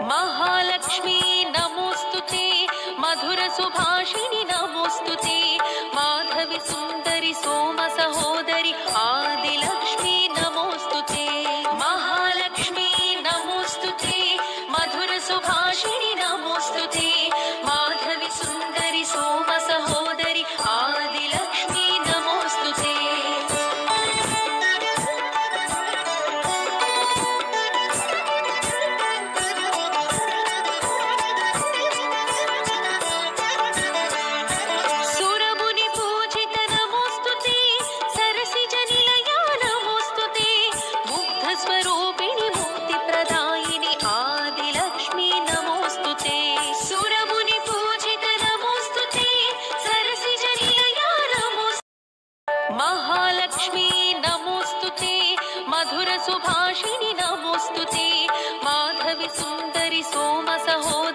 महालक्ष्मी नमोस्तुते मधुर सुभाषिणि नमोस्तुते माधवी सुंदरी सोम सहोदरी आदिलक्ष्मी नमोस्तुते महालक्ष्मी नमोस्तुते मधुर सुभाषिणि नमोस्तुते माधवी सुंदरी सोम सहोदरी आदिलक्ष्मी नमोस्तुते स्वरूपिणी मुक्ति प्रदायिनी आदिलक्ष्मी नमोस्तुते सुरमुनि पूजित नमोस्तुते सरसिजनिलया नमोस्तुते महालक्ष्मी नमोस्तुते मधुर सुभाषिणि नमोस्तुते माधवी सुंदरी सोम सहो